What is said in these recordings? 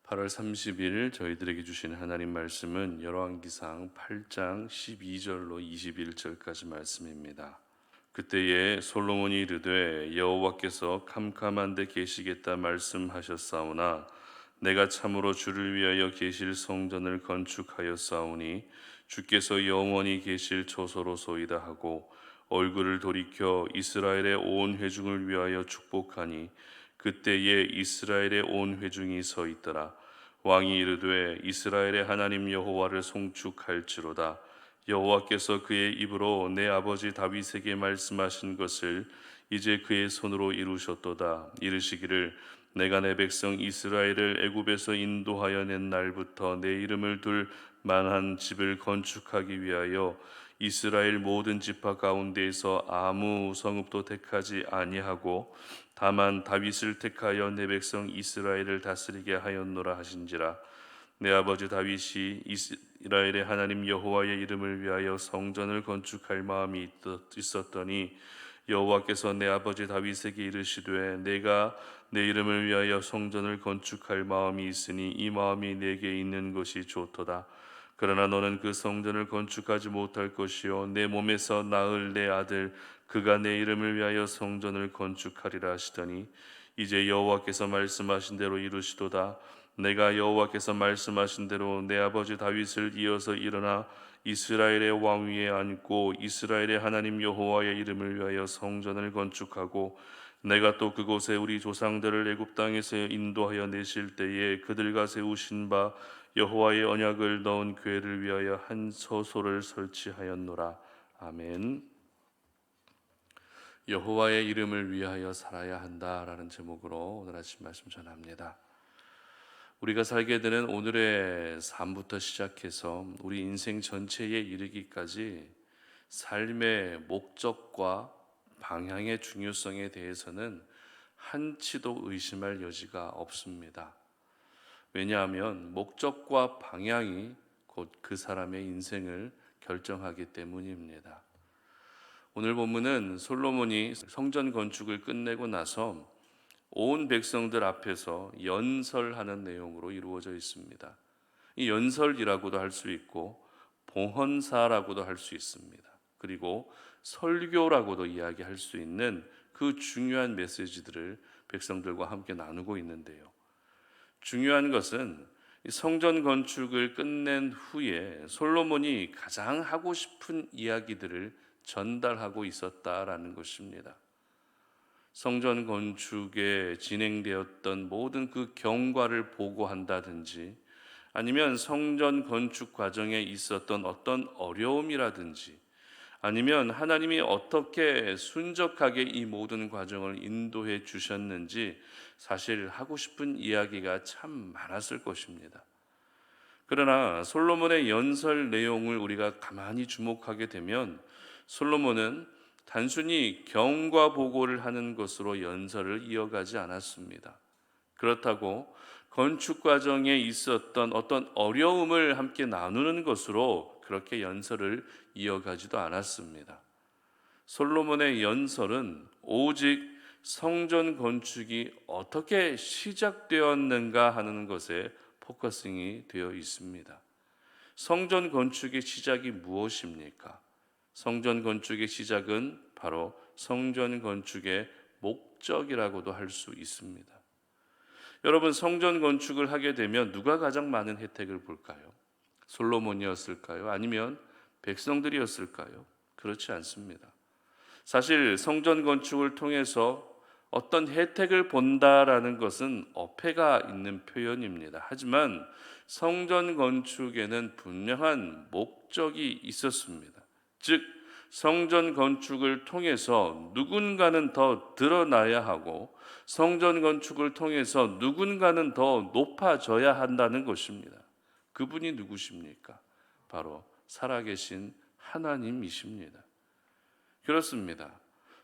8월 30일 저희들에게 주신 하나님 말씀은 열왕기상 8장 12절로 21절까지 말씀입니다. 그때에 솔로몬이 이르되 여호와께서 캄캄한 데 계시겠다 말씀하셨사오나 내가 참으로 주를 위하여 계실 성전을 건축하였사오니 주께서 영원히 계실 초소로소이다 하고 얼굴을 돌이켜 이스라엘의 온 회중을 위하여 축복하니 그때에 이스라엘의 온 회중이 서 있더라. 왕이 이르되 이스라엘의 하나님 여호와를 송축할지로다. 여호와께서 그의 입으로 내 아버지 다윗에게 말씀하신 것을 이제 그의 손으로 이루셨도다. 이르시기를 내가 내 백성 이스라엘을 애굽에서 인도하여 낸 날부터 내 이름을 둘 만한 집을 건축하기 위하여 이스라엘 모든 지파 가운데에서 아무 성읍도 택하지 아니하고 다만 다윗을 택하여 내 백성 이스라엘을 다스리게 하였노라 하신지라. 내 아버지 다윗이 이스라엘의 하나님 여호와의 이름을 위하여 성전을 건축할 마음이 있었더니 여호와께서 내 아버지 다윗에게 이르시되 내가 내 이름을 위하여 성전을 건축할 마음이 있으니 이 마음이 내게 있는 것이 좋도다. 그러나 너는 그 성전을 건축하지 못할 것이요 내 몸에서 낳을 내 아들 그가 내 이름을 위하여 성전을 건축하리라 하시더니 이제 여호와께서 말씀하신 대로 이루시도다. 내가 여호와께서 말씀하신 대로 내 아버지 다윗을 이어서 일어나 이스라엘의 왕 위에 앉고 이스라엘의 하나님 여호와의 이름을 위하여 성전을 건축하고 내가 또 그곳에 우리 조상들을 애굽 땅에서 인도하여 내실 때에 그들과 세우신 바 여호와의 언약을 넣은 궤를 위하여 한 처소를 설치하였노라. 아멘. 여호와의 이름을 위하여 살아야 한다라는 제목으로 오늘 아침 말씀 전합니다. 우리가 살게 되는 오늘의 삶부터 시작해서 우리 인생 전체에 이르기까지 삶의 목적과 방향의 중요성에 대해서는 한치도 의심할 여지가 없습니다. 왜냐하면 목적과 방향이 곧 그 사람의 인생을 결정하기 때문입니다. 오늘 본문은 솔로몬이 성전 건축을 끝내고 나서 온 백성들 앞에서 연설하는 내용으로 이루어져 있습니다. 이 연설이라고도 할 수 있고 봉헌사라고도 할 수 있습니다. 그리고 설교라고도 이야기할 수 있는 그 중요한 메시지들을 백성들과 함께 나누고 있는데요. 중요한 것은 이 성전 건축을 끝낸 후에 솔로몬이 가장 하고 싶은 이야기들을 전달하고 있었다라는 것입니다. 성전 건축에 진행되었던 모든 그 경과를 보고한다든지 아니면 성전 건축 과정에 있었던 어떤 어려움이라든지 아니면 하나님이 어떻게 순적하게 이 모든 과정을 인도해 주셨는지 사실 하고 싶은 이야기가 참 많았을 것입니다. 그러나 솔로몬의 연설 내용을 우리가 가만히 주목하게 되면 솔로몬은 단순히 경과 보고를 하는 것으로 연설을 이어가지 않았습니다. 그렇다고 건축 과정에 있었던 어떤 어려움을 함께 나누는 것으로 그렇게 연설을 이어가지도 않았습니다. 솔로몬의 연설은 오직 성전 건축이 어떻게 시작되었는가 하는 것에 포커싱이 되어 있습니다. 성전 건축의 시작이 무엇입니까? 성전 건축의 시작은 바로 성전 건축의 목적이라고도 할 수 있습니다. 여러분, 성전 건축을 하게 되면 누가 가장 많은 혜택을 볼까요? 솔로몬이었을까요? 아니면 백성들이었을까요? 그렇지 않습니다. 사실 성전 건축을 통해서 어떤 혜택을 본다라는 것은 어폐가 있는 표현입니다. 하지만 성전 건축에는 분명한 목적이 있었습니다. 즉 성전 건축을 통해서 누군가는 더 드러나야 하고 성전 건축을 통해서 누군가는 더 높아져야 한다는 것입니다. 그분이 누구십니까? 바로 살아계신 하나님이십니다. 그렇습니다.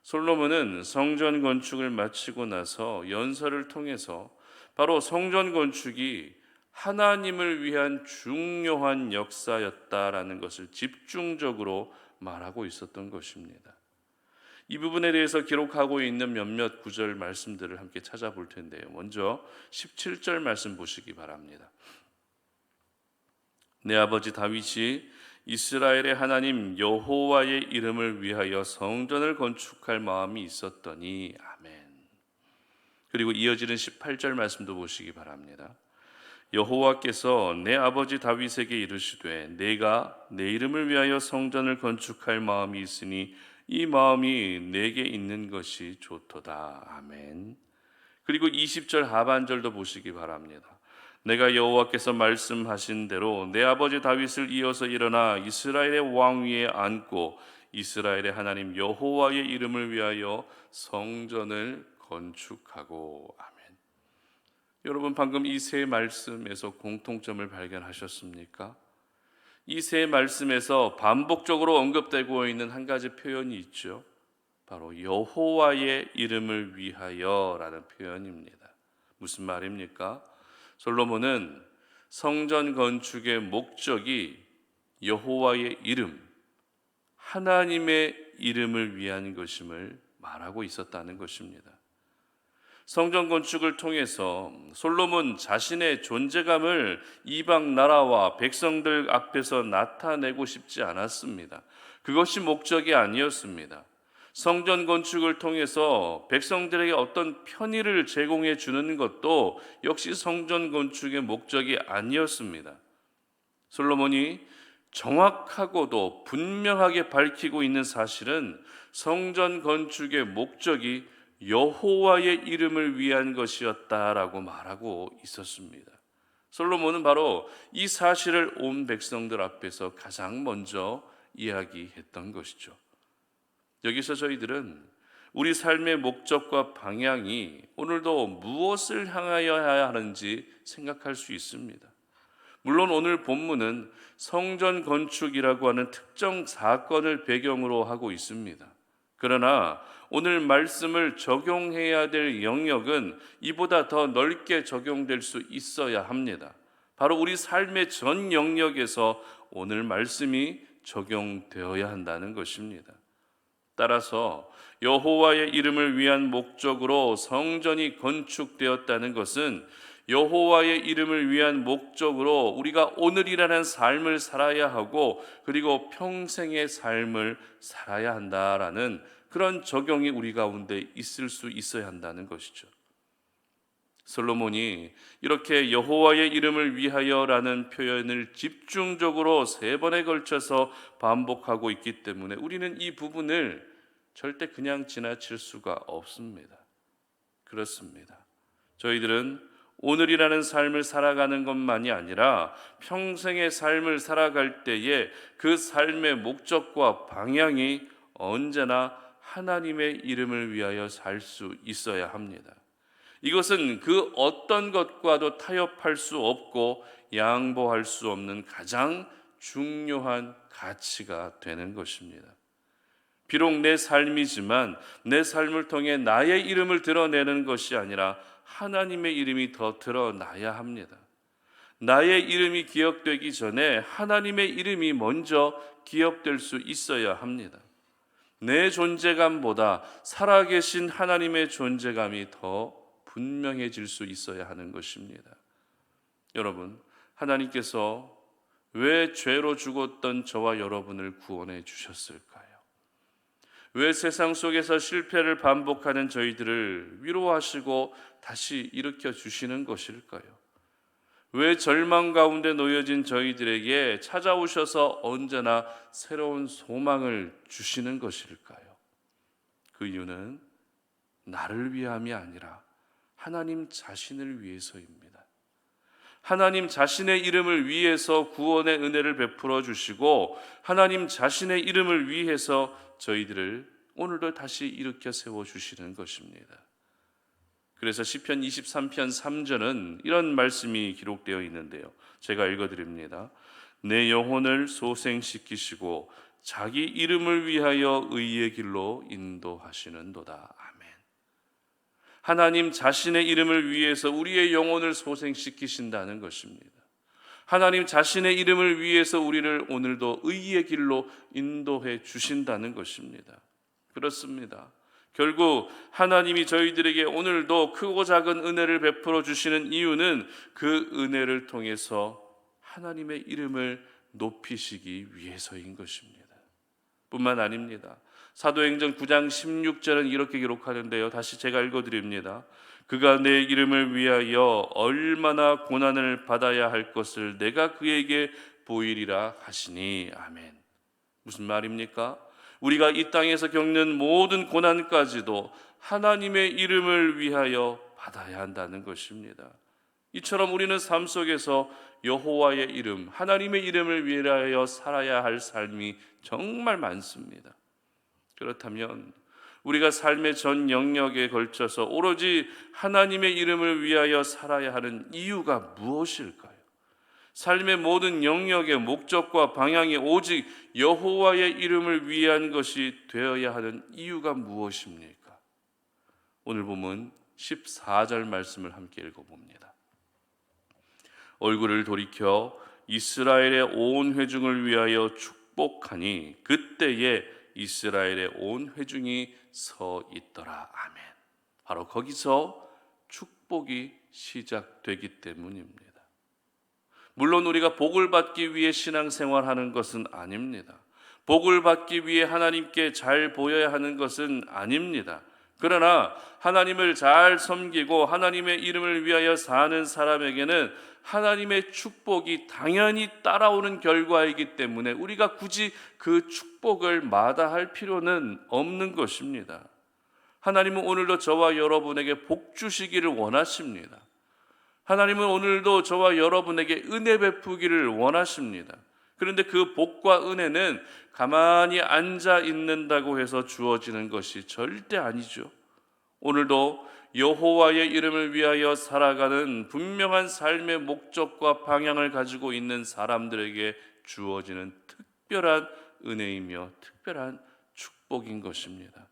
솔로몬은 성전 건축을 마치고 나서 연설을 통해서 바로 성전 건축이 하나님을 위한 중요한 역사였다라는 것을 집중적으로 말하고 있었던 것입니다. 이 부분에 대해서 기록하고 있는 몇몇 구절 말씀들을 함께 찾아볼 텐데요. 먼저 17절 말씀 보시기 바랍니다. 내 아버지 다윗이 이스라엘의 하나님 여호와의 이름을 위하여 성전을 건축할 마음이 있었더니 아멘. 그리고 이어지는 18절 말씀도 보시기 바랍니다. 여호와께서 내 아버지 다윗에게 이르시되 내가 내 이름을 위하여 성전을 건축할 마음이 있으니 이 마음이 내게 있는 것이 좋도다. 아멘. 그리고 20절 하반절도 보시기 바랍니다. 내가 여호와께서 말씀하신 대로 내 아버지 다윗을 이어서 일어나 이스라엘의 왕 위에 앉고 이스라엘의 하나님 여호와의 이름을 위하여 성전을 건축하고 아멘. 여러분 방금 이 세 말씀에서 공통점을 발견하셨습니까? 이 세 말씀에서 반복적으로 언급되고 있는 한 가지 표현이 있죠. 바로 여호와의 이름을 위하여라는 표현입니다. 무슨 말입니까? 솔로몬은 성전 건축의 목적이 여호와의 이름, 하나님의 이름을 위한 것임을 말하고 있었다는 것입니다. 성전 건축을 통해서 솔로몬 자신의 존재감을 이방 나라와 백성들 앞에서 나타내고 싶지 않았습니다. 그것이 목적이 아니었습니다. 성전 건축을 통해서 백성들에게 어떤 편의를 제공해 주는 것도 역시 성전 건축의 목적이 아니었습니다. 솔로몬이 정확하고도 분명하게 밝히고 있는 사실은 성전 건축의 목적이 여호와의 이름을 위한 것이었다라고 말하고 있었습니다. 솔로몬은 바로 이 사실을 온 백성들 앞에서 가장 먼저 이야기했던 것이죠. 여기서 저희들은 우리 삶의 목적과 방향이 오늘도 무엇을 향하여야 하는지 생각할 수 있습니다. 물론 오늘 본문은 성전 건축이라고 하는 특정 사건을 배경으로 하고 있습니다. 그러나 오늘 말씀을 적용해야 될 영역은 이보다 더 넓게 적용될 수 있어야 합니다. 바로 우리 삶의 전 영역에서 오늘 말씀이 적용되어야 한다는 것입니다. 따라서 여호와의 이름을 위한 목적으로 성전이 건축되었다는 것은 여호와의 이름을 위한 목적으로 우리가 오늘이라는 삶을 살아야 하고 그리고 평생의 삶을 살아야 한다라는 그런 적용이 우리 가운데 있을 수 있어야 한다는 것이죠. 솔로몬이 이렇게 여호와의 이름을 위하여라는 표현을 집중적으로 3번에 걸쳐서 반복하고 있기 때문에 우리는 이 부분을 절대 그냥 지나칠 수가 없습니다. 그렇습니다. 저희들은 오늘이라는 삶을 살아가는 것만이 아니라 평생의 삶을 살아갈 때에 그 삶의 목적과 방향이 언제나 하나님의 이름을 위하여 살 수 있어야 합니다. 이것은 그 어떤 것과도 타협할 수 없고 양보할 수 없는 가장 중요한 가치가 되는 것입니다. 비록 내 삶이지만 내 삶을 통해 나의 이름을 드러내는 것이 아니라 하나님의 이름이 더 드러나야 합니다. 나의 이름이 기억되기 전에 하나님의 이름이 먼저 기억될 수 있어야 합니다. 내 존재감보다 살아계신 하나님의 존재감이 더 분명해질 수 있어야 하는 것입니다. 여러분, 하나님께서 왜 죄로 죽었던 저와 여러분을 구원해 주셨을까요? 왜 세상 속에서 실패를 반복하는 저희들을 위로하시고 다시 일으켜 주시는 것일까요? 왜 절망 가운데 놓여진 저희들에게 찾아오셔서 언제나 새로운 소망을 주시는 것일까요? 그 이유는 나를 위함이 아니라 하나님 자신을 위해서입니다. 하나님 자신의 이름을 위해서 구원의 은혜를 베풀어 주시고 하나님 자신의 이름을 위해서 저희들을 오늘도 다시 일으켜 세워 주시는 것입니다. 그래서 시편 23편 3절은 이런 말씀이 기록되어 있는데요. 제가 읽어드립니다. 내 영혼을 소생시키시고 자기 이름을 위하여 의의 길로 인도하시는도다. 아멘. 하나님 자신의 이름을 위해서 우리의 영혼을 소생시키신다는 것입니다. 하나님 자신의 이름을 위해서 우리를 오늘도 의의 길로 인도해 주신다는 것입니다. 그렇습니다. 결국 하나님이 저희들에게 오늘도 크고 작은 은혜를 베풀어 주시는 이유는 그 은혜를 통해서 하나님의 이름을 높이시기 위해서인 것입니다. 뿐만 아닙니다. 사도행전 9장 16절은 이렇게 기록하는데요. 다시 제가 읽어드립니다. 그가 내 이름을 위하여 얼마나 고난을 받아야 할 것을 내가 그에게 보이리라 하시니. 아멘. 무슨 말입니까? 우리가 이 땅에서 겪는 모든 고난까지도 하나님의 이름을 위하여 받아야 한다는 것입니다. 이처럼 우리는 삶 속에서 여호와의 이름, 하나님의 이름을 위하여 살아야 할 삶이 정말 많습니다. 그렇다면 우리가 삶의 전 영역에 걸쳐서 오로지 하나님의 이름을 위하여 살아야 하는 이유가 무엇일까요? 삶의 모든 영역의 목적과 방향이 오직 여호와의 이름을 위한 것이 되어야 하는 이유가 무엇입니까? 오늘 보면 14절 말씀을 함께 읽어봅니다. 얼굴을 돌이켜 이스라엘의 온 회중을 위하여 축복하니 그때에 이스라엘의 온 회중이 서 있더라. 아멘. 바로 거기서 축복이 시작되기 때문입니다. 물론 우리가 복을 받기 위해 신앙생활하는 것은 아닙니다. 복을 받기 위해 하나님께 잘 보여야 하는 것은 아닙니다. 그러나 하나님을 잘 섬기고 하나님의 이름을 위하여 사는 사람에게는 하나님의 축복이 당연히 따라오는 결과이기 때문에 우리가 굳이 그 축복을 마다할 필요는 없는 것입니다. 하나님은 오늘도 저와 여러분에게 복 주시기를 원하십니다. 하나님은 오늘도 저와 여러분에게 은혜 베푸기를 원하십니다. 그런데 그 복과 은혜는 가만히 앉아 있는다고 해서 주어지는 것이 절대 아니죠. 오늘도 여호와의 이름을 위하여 살아가는 분명한 삶의 목적과 방향을 가지고 있는 사람들에게 주어지는 특별한 은혜이며 특별한 축복인 것입니다.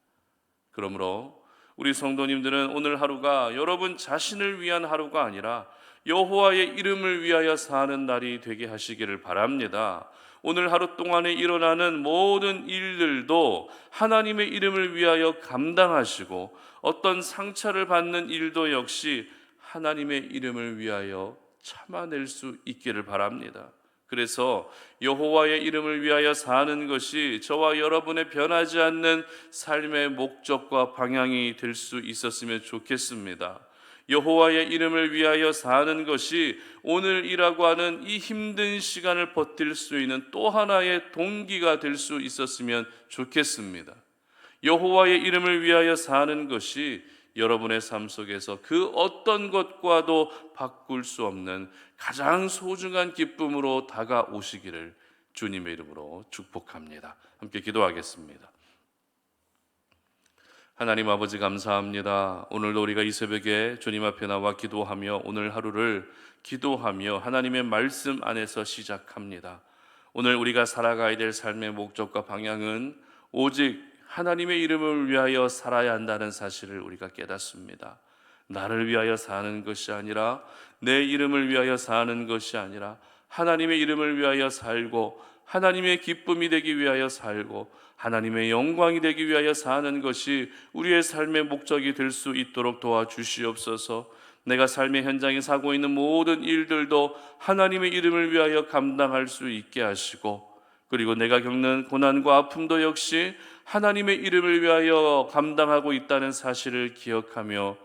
그러므로 우리 성도님들은 오늘 하루가 여러분 자신을 위한 하루가 아니라 여호와의 이름을 위하여 사는 날이 되게 하시기를 바랍니다. 오늘 하루 동안에 일어나는 모든 일들도 하나님의 이름을 위하여 감당하시고 어떤 상처를 받는 일도 역시 하나님의 이름을 위하여 참아낼 수 있기를 바랍니다. 그래서 여호와의 이름을 위하여 사는 것이 저와 여러분의 변하지 않는 삶의 목적과 방향이 될 수 있었으면 좋겠습니다. 여호와의 이름을 위하여 사는 것이 오늘이라고 하는 이 힘든 시간을 버틸 수 있는 또 하나의 동기가 될 수 있었으면 좋겠습니다. 여호와의 이름을 위하여 사는 것이 여러분의 삶 속에서 그 어떤 것과도 바꿀 수 없는 가장 소중한 기쁨으로 다가오시기를 주님의 이름으로 축복합니다. 함께 기도하겠습니다. 하나님 아버지 감사합니다. 오늘도 우리가 이 새벽에 주님 앞에 나와 기도하며 오늘 하루를 기도하며 하나님의 말씀 안에서 시작합니다. 오늘 우리가 살아가야 될 삶의 목적과 방향은 오직 하나님의 이름을 위하여 살아야 한다는 사실을 우리가 깨닫습니다. 나를 위하여 사는 것이 아니라 내 이름을 위하여 사는 것이 아니라 하나님의 이름을 위하여 살고 하나님의 기쁨이 되기 위하여 살고 하나님의 영광이 되기 위하여 사는 것이 우리의 삶의 목적이 될 수 있도록 도와주시옵소서. 내가 삶의 현장에 사고 있는 모든 일들도 하나님의 이름을 위하여 감당할 수 있게 하시고 그리고 내가 겪는 고난과 아픔도 역시 하나님의 이름을 위하여 감당하고 있다는 사실을 기억하며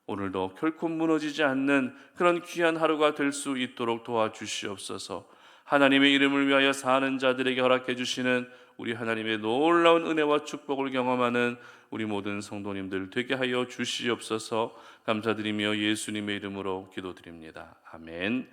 오늘도 결코 무너지지 않는 그런 귀한 하루가 될 수 있도록 도와주시옵소서. 하나님의 이름을 위하여 사는 자들에게 허락해 주시는 우리 하나님의 놀라운 은혜와 축복을 경험하는 우리 모든 성도님들 되게 하여 주시옵소서. 감사드리며 예수님의 이름으로 기도드립니다. 아멘.